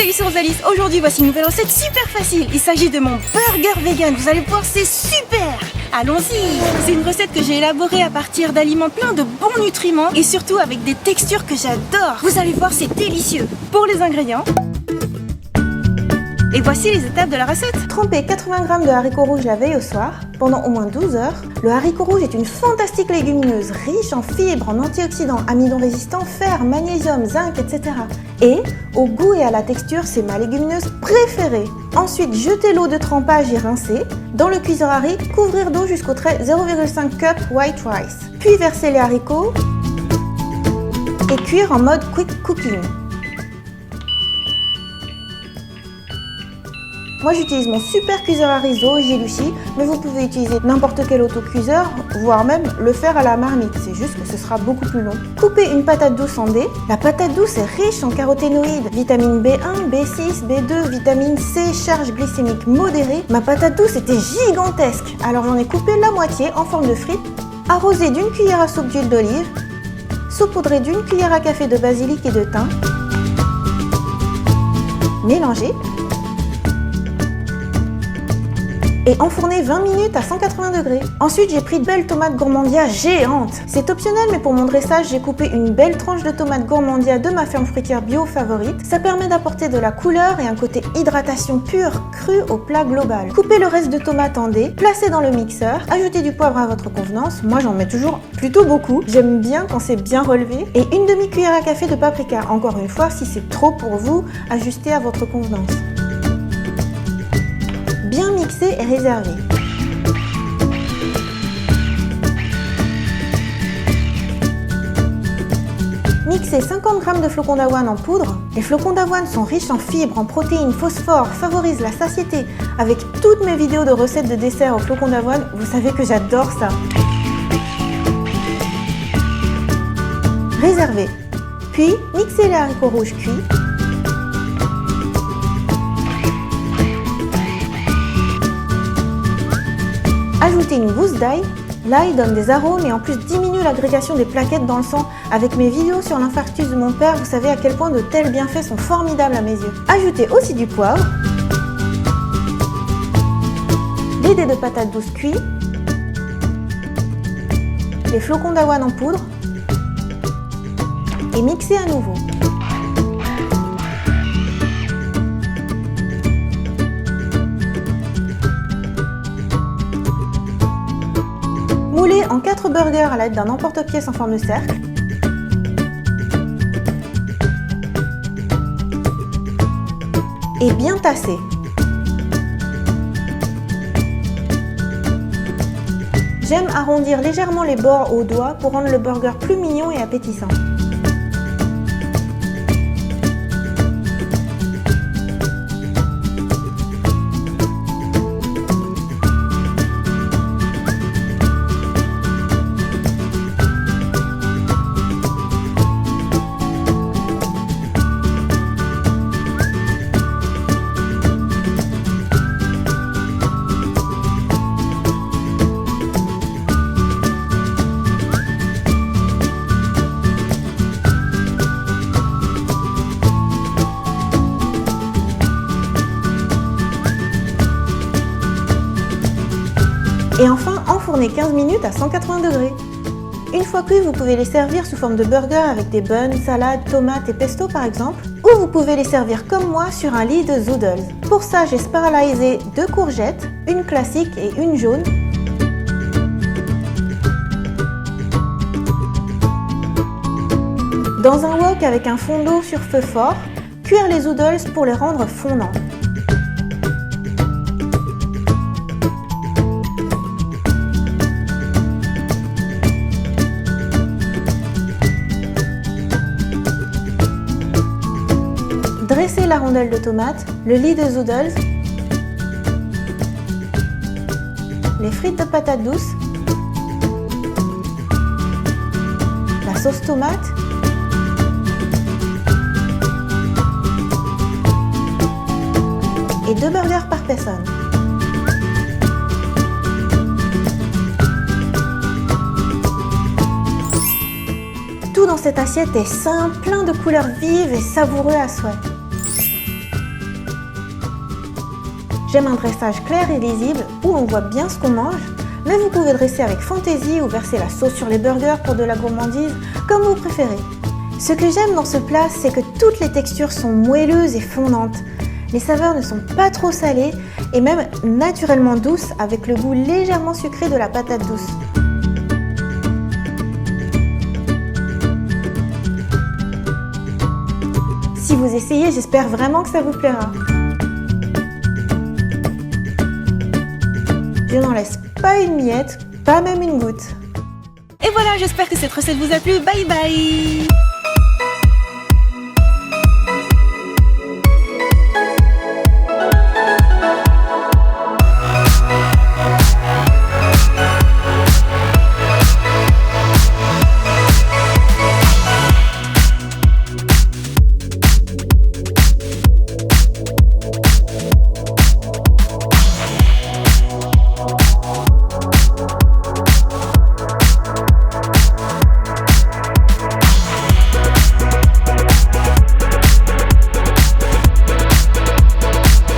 Salut, c'est Rosalis. Aujourd'hui, voici une nouvelle recette super facile. Il s'agit de mon burger vegan. Vous allez voir, c'est super. Allons-y. C'est une recette que j'ai élaborée à partir d'aliments pleins de bons nutriments et surtout avec des textures que j'adore. Vous allez voir, c'est délicieux. Pour les ingrédients, et voici les étapes de la recette. Tremper 80 g de haricots rouges la veille au soir, pendant au moins 12 heures. Le haricot rouge est une fantastique légumineuse, riche en fibres, en antioxydants, amidons résistants, fer, magnésium, zinc, etc. Et, au goût et à la texture, c'est ma légumineuse préférée. Ensuite, jeter l'eau de trempage et rincer. Dans le cuiseur à riz, couvrir d'eau jusqu'au trait 0,5 cup white rice. Puis verser les haricots et cuire en mode quick cooking. Moi j'utilise mon super cuiseur à riz Zoji Lucy, mais vous pouvez utiliser n'importe quel autocuiseur, voire même le faire à la marmite, c'est juste que ce sera beaucoup plus long. Coupez une patate douce en dés. La patate douce est riche en caroténoïdes, vitamine B1, B6, B2, vitamine C, charge glycémique modérée. Ma patate douce était gigantesque, alors j'en ai coupé la moitié en forme de frites. Arrosé d'une cuillère à soupe d'huile d'olive, saupoudré d'une cuillère à café de basilic et de thym. Mélangez. Et enfourner 20 minutes à 180 degrés. Ensuite, j'ai pris de belles tomates gourmandia géantes. C'est optionnel, mais pour mon dressage, j'ai coupé une belle tranche de tomates gourmandia de ma ferme fruitière bio favorite. Ça permet d'apporter de la couleur et un côté hydratation pure, crue au plat global. Coupez le reste de tomates en dés, placez dans le mixeur, ajoutez du poivre à votre convenance. Moi, j'en mets toujours plutôt beaucoup. J'aime bien quand c'est bien relevé. Et une demi-cuillère à café de paprika. Encore une fois, si c'est trop pour vous, ajustez à votre convenance. Bien mixé et réservé. Mixez 50 g de flocons d'avoine en poudre. Les flocons d'avoine sont riches en fibres, en protéines, phosphore, favorisent la satiété. Avec toutes mes vidéos de recettes de dessert aux flocons d'avoine, vous savez que j'adore ça. Réservé. Puis, mixez les haricots rouges cuits. Ajoutez une gousse d'ail. L'ail donne des arômes et en plus diminue l'agrégation des plaquettes dans le sang. Avec mes vidéos sur l'infarctus de mon père, vous savez à quel point de tels bienfaits sont formidables à mes yeux. Ajoutez aussi du poivre, des dés de patates douces cuits, les flocons d'avoine en poudre et mixez à nouveau. Moulez en 4 burgers à l'aide d'un emporte-pièce en forme de cercle. Et bien tassez. J'aime arrondir légèrement les bords au doigt pour rendre le burger plus mignon et appétissant. Et enfin, enfournez 15 minutes à 180 degrés. Une fois cuits, vous pouvez les servir sous forme de burger avec des buns, salades, tomates et pesto par exemple. Ou vous pouvez les servir comme moi sur un lit de zoodles. Pour ça, j'ai sparalyzé 2 courgettes, une classique et une jaune. Dans un wok avec un fond d'eau sur feu fort, cuire les zoodles pour les rendre fondants. Dressez la rondelle de tomate, le lit de zoodles, les frites de patates douces, la sauce tomate et 2 burgers par personne. Tout dans cette assiette est sain, plein de couleurs vives et savoureux à souhait. J'aime un dressage clair et lisible où on voit bien ce qu'on mange, mais vous pouvez dresser avec fantaisie ou verser la sauce sur les burgers pour de la gourmandise, comme vous préférez. Ce que j'aime dans ce plat, c'est que toutes les textures sont moelleuses et fondantes. Les saveurs ne sont pas trop salées et même naturellement douces avec le goût légèrement sucré de la patate douce. Si vous essayez, j'espère vraiment que ça vous plaira. Je n'en laisse pas une miette, pas même une goutte. Et voilà, j'espère que cette recette vous a plu. Bye bye!